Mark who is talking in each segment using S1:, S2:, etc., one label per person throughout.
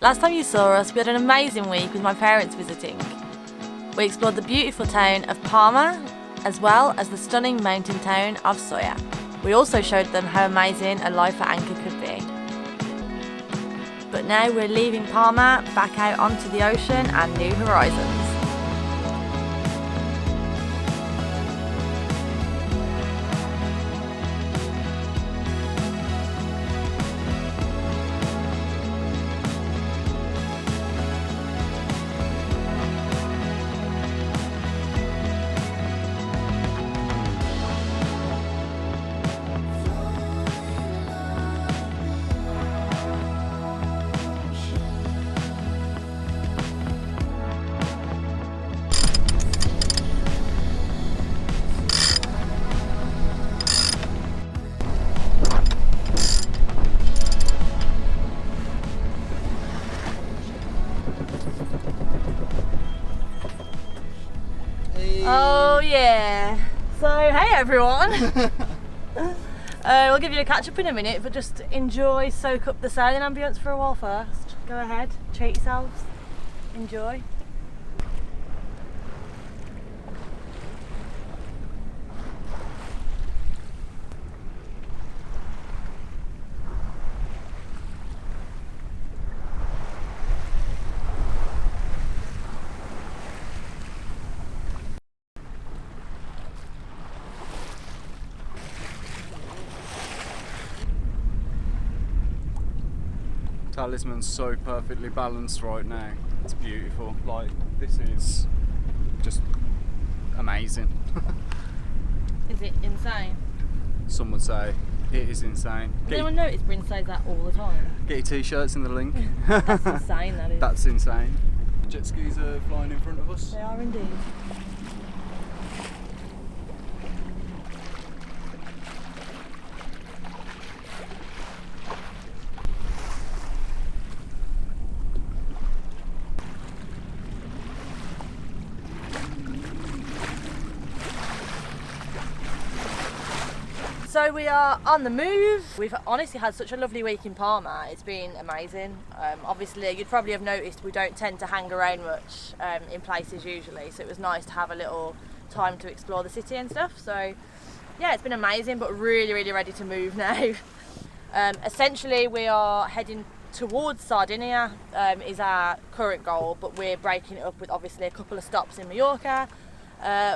S1: Last time you saw us, we had an amazing week with my parents visiting. We explored the beautiful town of Parma, as well as the stunning mountain town of Soia. We also showed them how amazing a life at anchor could be. But now we're leaving Parma, back out onto the ocean and new horizons. Oh yeah, so hey everyone. We'll give you a catch up in a minute, but just enjoy, soak up the sailing ambience for a while first. Go ahead, treat yourselves, enjoy.
S2: Talisman's so perfectly balanced right now. It's beautiful. Like, this is just amazing.
S1: Is it insane?
S2: Some would say it is insane.
S1: Does anyone notice Bryn says that all the time?
S2: Get your t-shirts in the link.
S1: That's insane, that is.
S2: That's insane. Jet skis are flying in front of us.
S1: They are indeed. So we are on the move. We've honestly had such a lovely week in Parma. It's been amazing. Obviously, you'd probably have noticed we don't tend to hang around much in places usually, so it was nice to have a little time to explore the city and stuff. So yeah, it's been amazing, but really ready to move now. Essentially, we are heading towards Sardinia, is our current goal, but we're breaking it up with obviously a couple of stops in Mallorca.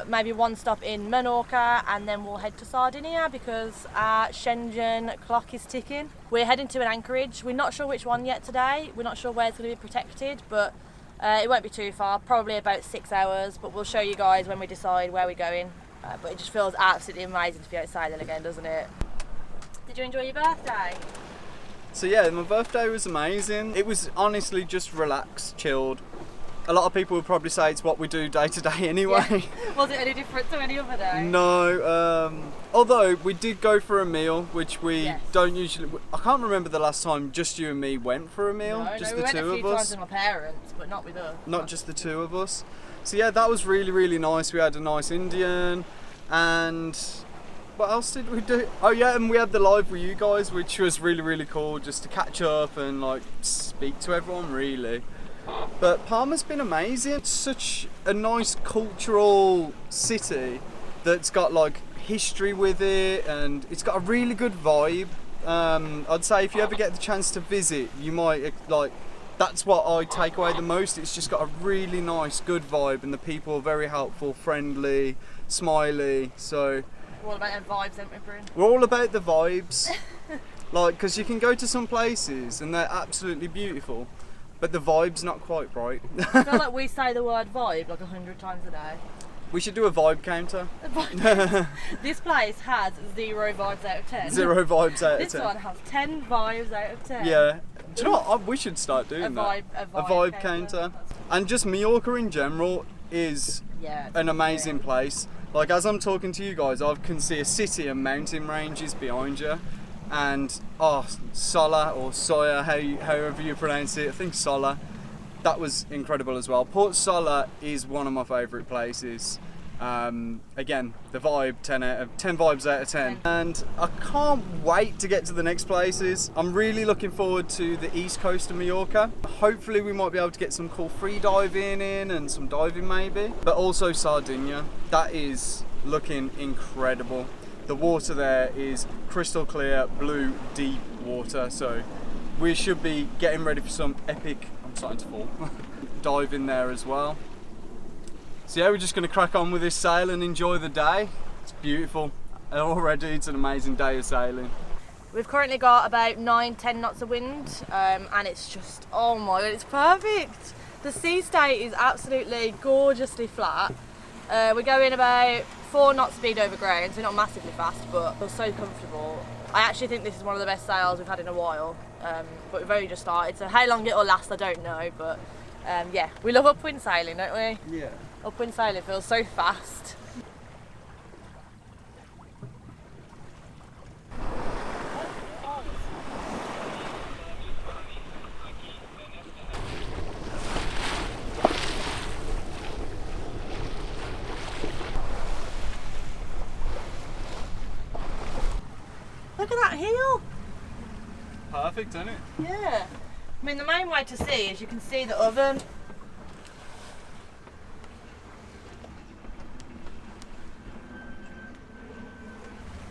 S1: Maybe one stop in Menorca, and then we'll head to Sardinia because our Shenzhen clock is ticking. We're heading to an anchorage. We're not sure which one yet today. We're not sure where it's going to be protected, but it won't be too far, probably about 6 hours, but we'll show you guys when we decide where we're going. But it just feels absolutely amazing to be outside again, doesn't it? Did you enjoy your birthday?
S2: So yeah, my birthday was amazing. It was honestly just relaxed, chilled. A lot of people would probably say it's what we do day to day anyway.
S1: Yeah. Was it any different to any other day?
S2: No, although we did go for a meal, which we don't usually. I can't remember the last time just you and me went for a meal. Just the two of us.
S1: We went a few times with my parents, but not with us.
S2: Not just the two of us. So yeah, that was really nice. We had a nice Indian, and what else did we do? Oh yeah, and we had the live with you guys, which was really cool, just to catch up and like speak to everyone really. But Parma's been amazing. It's such a nice cultural city that's got like history with it, and it's got a really good vibe. I'd say if you ever get the chance to visit, you might like. That's what I take away the most. It's just got a really nice, good vibe, and the people are very helpful, friendly, smiley. So
S1: we're all about them vibes, aren't we, Bryn?
S2: We're all about the vibes. Like, because you can go to some places and they're absolutely beautiful, but the vibe's not quite right.
S1: I feel like we say the word vibe like 100 times a day.
S2: We should do a vibe counter.
S1: This place has 0 vibes out of 10.
S2: 0 vibes out of 10.
S1: This one has 10 vibes out of 10.
S2: Yeah. Do you know what? We should start doing that.
S1: A vibe counter.
S2: And just Mallorca in general is an amazing place. Like, as I'm talking to you guys, I can see a city and mountain ranges behind you. And Sola or Soia, however you pronounce it, I think Sola, that was incredible as well. Port Sola is one of my favourite places. Again, the vibe, 10 vibes out of 10. And I can't wait to get to the next places. I'm really looking forward to the east coast of Mallorca. Hopefully we might be able to get some cool free diving in and some diving maybe. But also Sardinia, that is looking incredible. The water there is crystal clear, blue, deep water. So we should be getting ready for some epic, I'm starting to fall, diving there as well. So yeah, we're just going to crack on with this sail and enjoy the day. It's beautiful. Already it's an amazing day of sailing.
S1: We've currently got about 9-10 knots of wind, and it's just, oh my god, it's perfect. The sea state is absolutely gorgeously flat. We're going about 4 knots speed over ground, so not massively fast, but we're so comfortable. I actually think this is one of the best sails we've had in a while, but we've only just started, so how long it'll last I don't know, but yeah, we love upwind sailing, don't we?
S2: Yeah.
S1: Upwind sailing feels so fast. Look at that hill!
S2: Perfect, isn't it?
S1: Yeah. I mean, the main way to see is you can see the oven.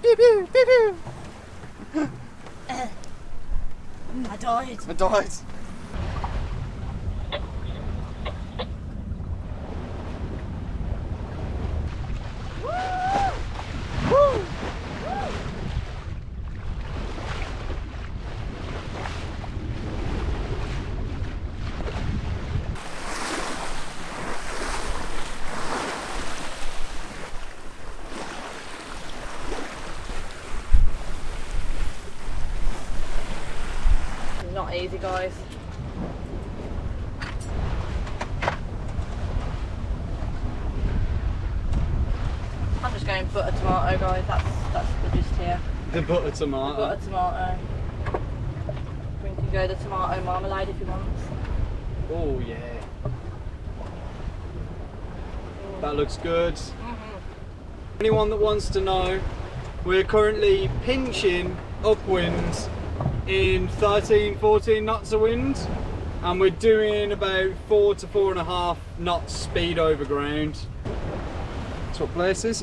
S1: Pew pew, pew pew. I died.
S2: I died.
S1: Woo! Not easy, guys. I'm just going butter tomato, guys. That's the gist here.
S2: The butter tomato.
S1: The butter tomato. We can go the tomato marmalade if you want.
S2: Oh yeah. That looks good. Anyone that wants to know, we're currently pinching upwind in 13-14 knots of wind, and we're doing about 4 to 4.5 knots speed over ground. That's what place is.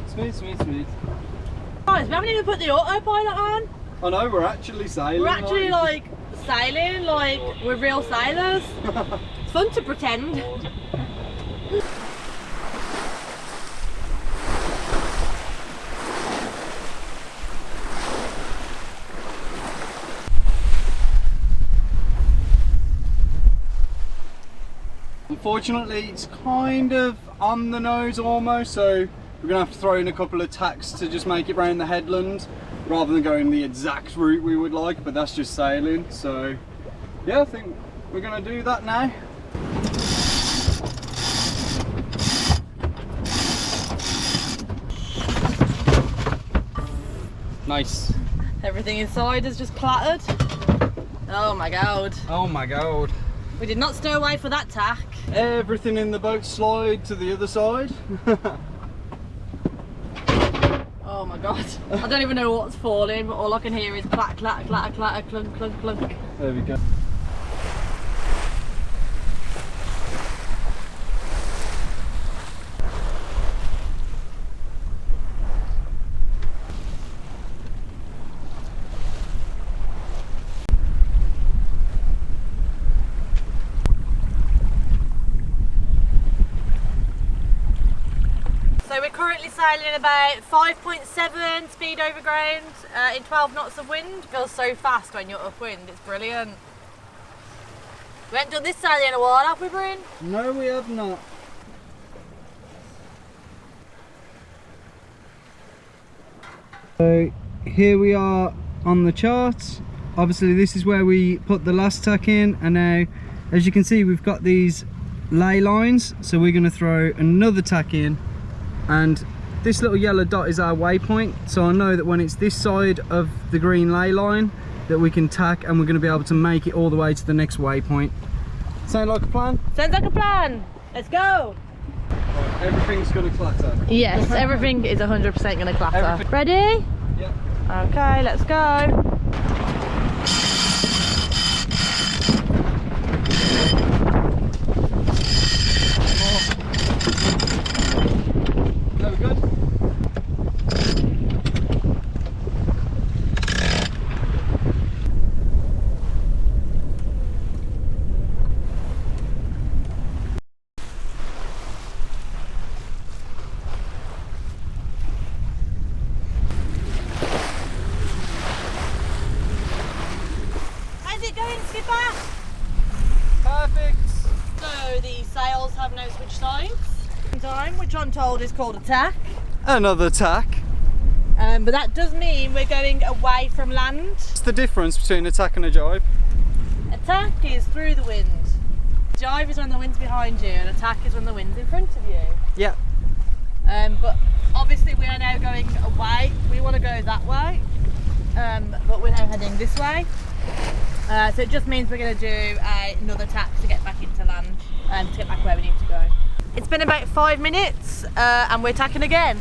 S2: Smooth, smooth, smooth.
S1: Guys, we haven't even put the autopilot on.
S2: I know, we're actually sailing.
S1: We're actually like sailing like we're real sailors. It's fun to pretend.
S2: Unfortunately, it's kind of on the nose almost, so we're going to have to throw in a couple of tacks to just make it round the headland rather than going the exact route we would like, but that's just sailing. So yeah, I think we're going to do that now. Nice.
S1: Everything inside is just clattered. Oh my god.
S2: Oh my god.
S1: We did not stow away for that tack.
S2: Everything in the boat slide to the other side.
S1: Oh my god. I don't even know what's falling, but all I can hear is clatter, clatter, clatter, clatter, clunk, clunk, clunk.
S2: There we go.
S1: So we're currently sailing about 5.7 speed over ground in 12 knots of wind. Feels so fast when you're upwind, it's brilliant. We haven't done this sailing in a while, have we, Bryn?
S2: No, we have not. So here we are on the chart. Obviously this is where we put the last tack in, and now as you can see we've got these ley lines, so we're going to throw another tack in, and this little yellow dot is our waypoint, so I know that when it's this side of the green ley line that we can tack, and we're going to be able to make it all the way to the next waypoint. Sound like a plan?
S1: Sounds like a plan. Let's go.
S2: Right, everything's going to clatter.
S1: Yes, everything is 100% going to clatter. Ready?
S2: Yeah.
S1: Okay, let's go.
S2: There we go.
S1: How's it going, Skipper?
S2: Perfect.
S1: So the sails have no switch sides. Time, which I'm told is called a tack.
S2: Another tack.
S1: But that does mean we're going away from land.
S2: What's the difference between a tack and a jibe?
S1: A tack is through the wind. Jibe is when the wind's behind you, and a tack is when the wind's in front of you.
S2: Yeah.
S1: But obviously we are now going away. We want to go that way, but we're now heading this way. So it just means we're going to do another tack to get back into land, to get back where we need to go. It's been about 5 minutes, and we're tacking again.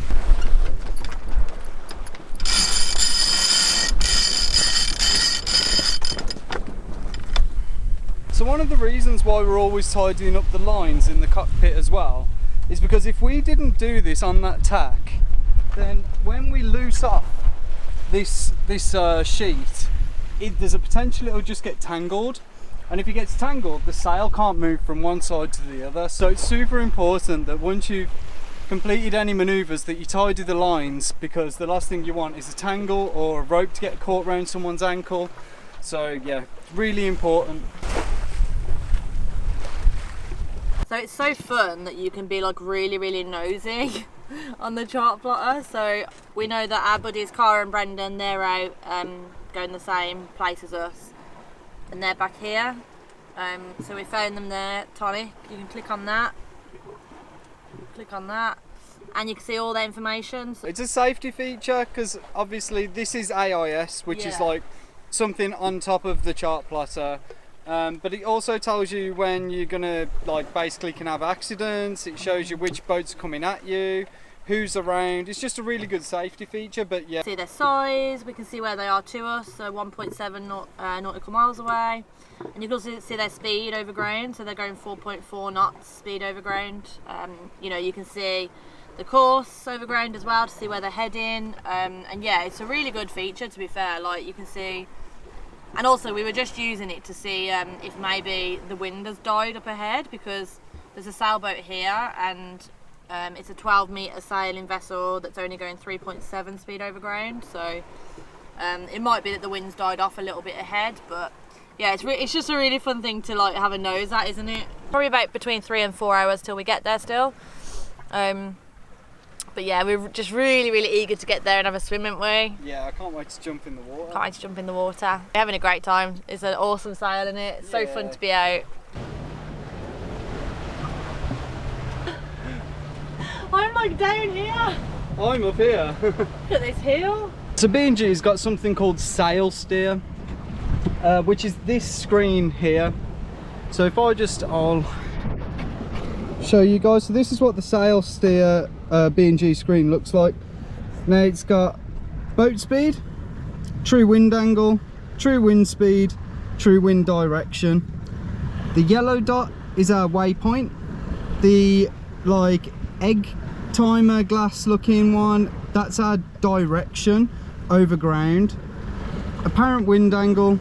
S2: So one of the reasons why we're always tidying up the lines in the cockpit as well is because if we didn't do this on that tack, then when we loose off this sheet, there's a potential it'll just get tangled, and if it gets tangled, the sail can't move from one side to the other. So it's super important that once you've completed any manoeuvres that you tidy the lines, because the last thing you want is a tangle or a rope to get caught around someone's ankle. So yeah, really important.
S1: So it's so fun that you can be like really nosy on the chart plotter. So we know that our buddies Cara and Brendan, they're out going the same place as us, and they're back here. So we found them there. Tonic, you can click on that, and you can see all the information.
S2: It's a safety feature because obviously this is AIS, which is like something on top of the chart plotter. But it also tells you when you're gonna basically can have accidents. It shows you which boats are coming at you, who's around. It's just a really good safety feature. But yeah,
S1: see their size, we can see where they are to us, so 1.7 nautical miles away, and you can also see their speed over ground, so they're going 4.4 knots speed over ground. You know, you can see the course over ground as well to see where they're heading, and yeah, it's a really good feature, to be fair. Like, you can see. And also we were just using it to see if maybe the wind has died up ahead, because there's a sailboat here, and it's a 12-metre sailing vessel that's only going 3.7 speed over ground. So it might be that the wind's died off a little bit ahead, but yeah, it's just a really fun thing to have a nose at, isn't it? Probably about between 3 and 4 hours till we get there still. But yeah, we're just really eager to get there and have a swim, aren't we?
S2: Yeah, I can't wait to jump in the water.
S1: Can't wait to jump in the water. We're having a great time. It's an awesome sail, isn't it? It's so fun to be out. I'm down here.
S2: I'm up here.
S1: Look at this hill.
S2: So B&G's got something called sail steer, which is this screen here. So if I'll show you guys. So this is what the sail steer B&G screen looks like. Now it's got boat speed, true wind angle, true wind speed, true wind direction. The yellow dot is our waypoint. The egg timer glass looking one, that's our direction over ground. Apparent wind angle,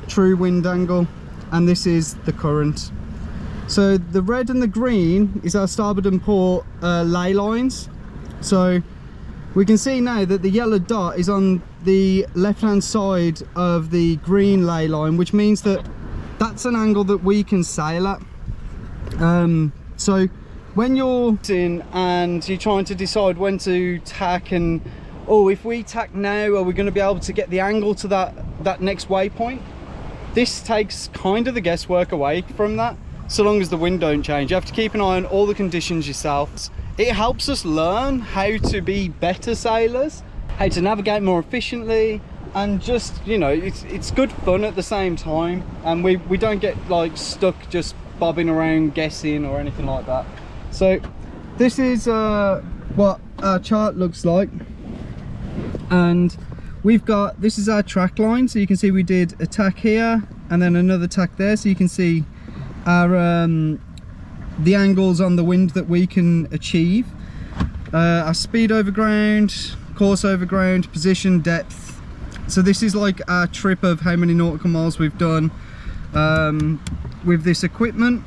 S2: true wind angle, and this is the current. So the red and the green is our starboard and port ley lines. So we can see now that the yellow dot is on the left hand side of the green ley line, which means that that's an angle that we can sail at. So when you're in and you're trying to decide when to tack, and if we tack now, are we going to be able to get the angle to that next waypoint? This takes kind of the guesswork away from that. So long as the wind don't change, you have to keep an eye on all the conditions yourself. It helps us learn how to be better sailors, how to navigate more efficiently, and just, you know, it's good fun at the same time, and we don't get like stuck just bobbing around guessing or anything like that. So this is what our chart looks like, and we've got, this is our track line, so you can see we did a tack here and then another tack there, so you can see our the angles on the wind that we can achieve, our speed over ground, course over ground, position, depth. So this is like our trip of how many nautical miles we've done with this equipment.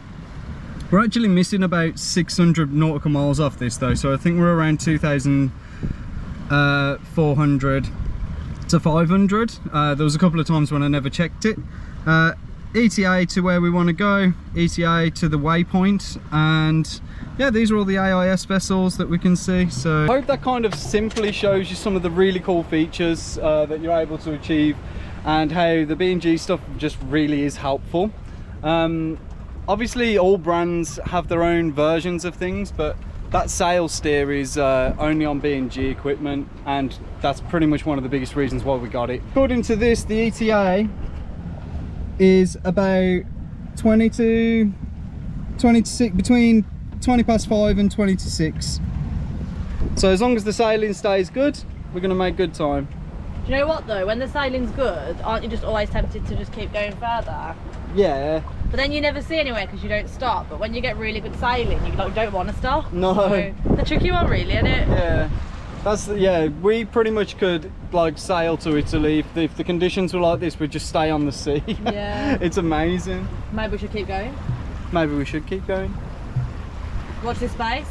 S2: We're actually missing about 600 nautical miles off this though, so I think we're around 2,400 to 500. There was a couple of times when I never checked it. ETA to where we want to go, ETA to the waypoint, and yeah, these are all the AIS vessels that we can see. So I hope that kind of simply shows you some of the really cool features that you're able to achieve, and how the B&G stuff just really is helpful. Obviously all brands have their own versions of things, but that sail steer is only on B&G equipment, and that's pretty much one of the biggest reasons why we got it. According to this, the ETA is about 20 to 6, between 20 past 5 and 20 to 6. So as long as the sailing stays good, we're going to make good time.
S1: Do you know what though, when the sailing's good, aren't you just always tempted to just keep going further?
S2: Yeah.
S1: But then you never see anywhere because you don't stop. But when you get really good sailing, you like, don't want to stop.
S2: No.
S1: So, the tricky one really, isn't it?
S2: Yeah. That's, yeah, we pretty much could like sail to Italy if the conditions were like this. We'd just stay on the sea.
S1: Yeah.
S2: It's amazing.
S1: Maybe we should keep going.
S2: Maybe we should keep going.
S1: Watch this space.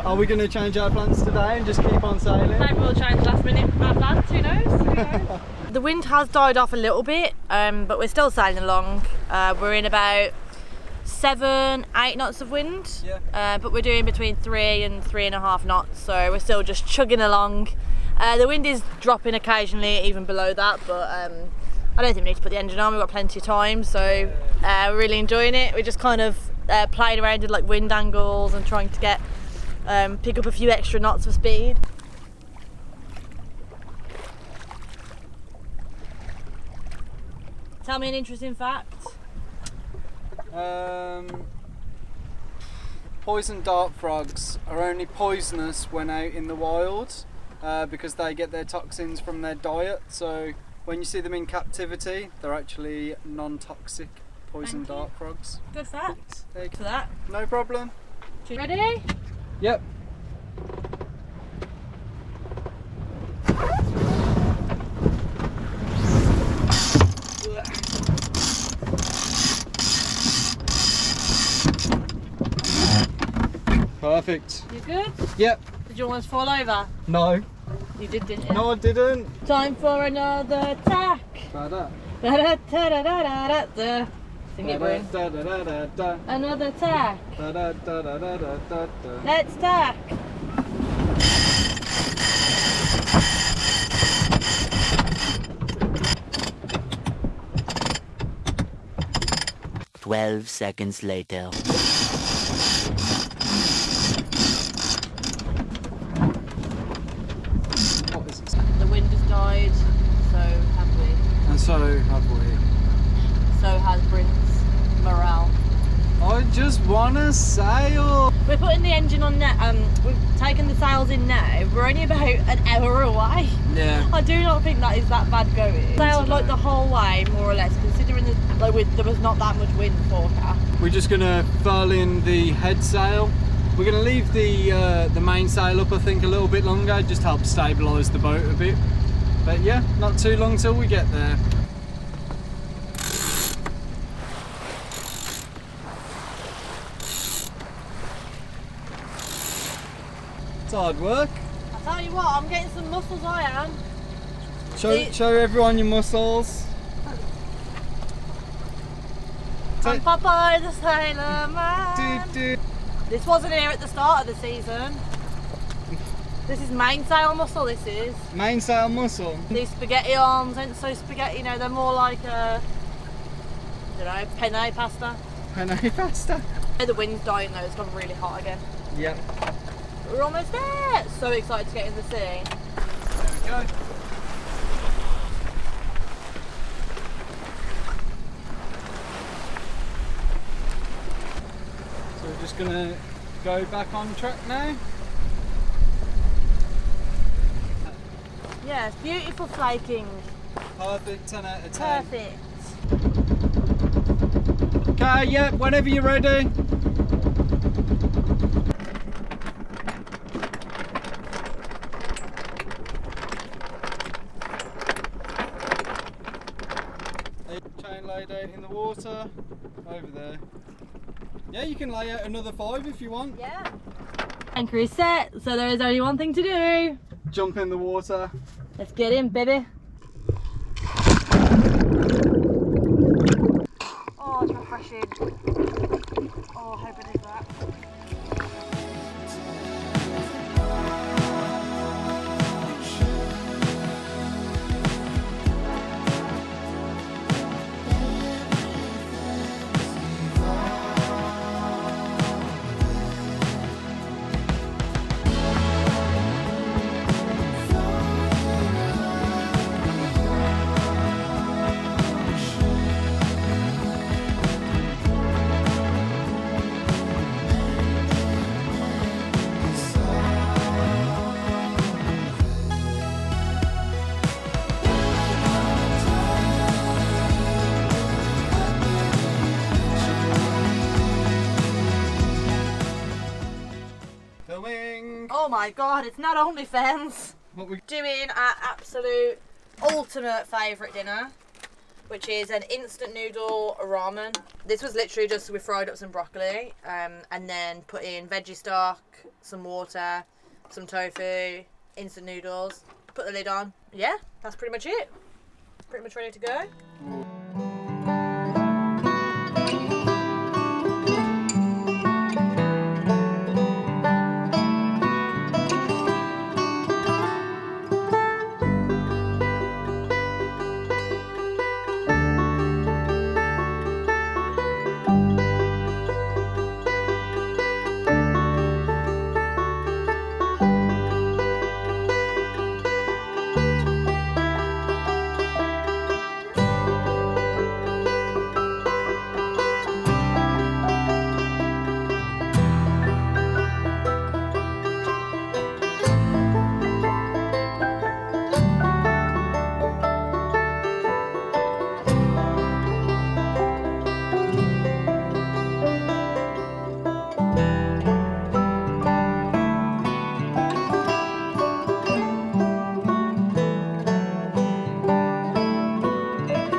S2: Are we going to change our plans today and just keep on sailing?
S1: Maybe we'll change last minute our plans, who knows? Who knows? The wind has died off a little bit, but we're still sailing along. We're in about 7-8 knots of wind,
S2: yeah.
S1: But we're doing between 3 and 3.5 knots, so we're still just chugging along. The wind is dropping occasionally, even below that, but I don't think we need to put the engine on. We've got plenty of time, so we're really enjoying it. We're just kind of playing around with like wind angles and trying to get pick up a few extra knots of speed. Tell me an interesting fact.
S2: Poison dart frogs are only poisonous when out in the wild because they get their toxins from their diet. So when you see them in captivity, they're actually non-toxic poison dart frogs.
S1: Good fact. Thanks for that.
S2: No problem.
S1: Ready?
S2: Yep. Perfect.
S1: You good?
S2: Yep.
S1: Did you almost fall over?
S2: No.
S1: You did, didn't you?
S2: No, I didn't.
S1: Time for another tack. Da-da-da-da-da-da-da. Sing it, Bryn. Another tack. Let's tack.
S3: "12 seconds later."
S1: The wind has died, so have we.
S2: And so have we.
S1: So has Bryn's morale.
S2: I just wanna sail.
S1: We're putting the engine on now. We've taken the sails in now. We're only about an hour away.
S2: Yeah.
S1: I do not think that is that bad going. Sailed like the whole way, more or less, considering there was not that much wind forecast.
S2: We're just gonna furl in the head sail. We're gonna leave the main sail up, I think, a little bit longer, just help stabilise the boat a bit. But yeah, not too long till we get there. It's hard work.
S1: I tell you what, I'm getting some muscles. I am.
S2: Show everyone your muscles.
S1: I'm Popeye the Sailor Man. This wasn't here at the start of the season. This is mainsail muscle, this is.
S2: Mainsail muscle?
S1: These spaghetti arms aren't so spaghetti, you know, they're more like a, I don't know, penne pasta.
S2: Penne pasta?
S1: The wind's dying though, it's gone really hot again.
S2: Yep.
S1: We're almost there! So excited to get in the sea.
S2: There we go. gonna go back on track now.
S1: Yeah, it's beautiful flaking.
S2: Perfect, 10 out of 10.
S1: Perfect.
S2: Okay, yeah, whenever you're ready. Chain laid out in the water, over there. Yeah, you can lay out another 5 if you want.
S1: Yeah. Anchor is set, so there is only one thing to do.
S2: Jump in the water.
S1: Let's get in, baby. Oh, it's refreshing. Oh, I hope I did that.
S2: Filming.
S1: Oh my god, it's not OnlyFans.
S2: What we
S1: Doing our absolute ultimate favourite dinner, which is an instant noodle ramen. This was literally just, we fried up some broccoli and then put in veggie stock, some water, some tofu, instant noodles, put the lid on. Yeah, that's pretty much it. Pretty much ready to go.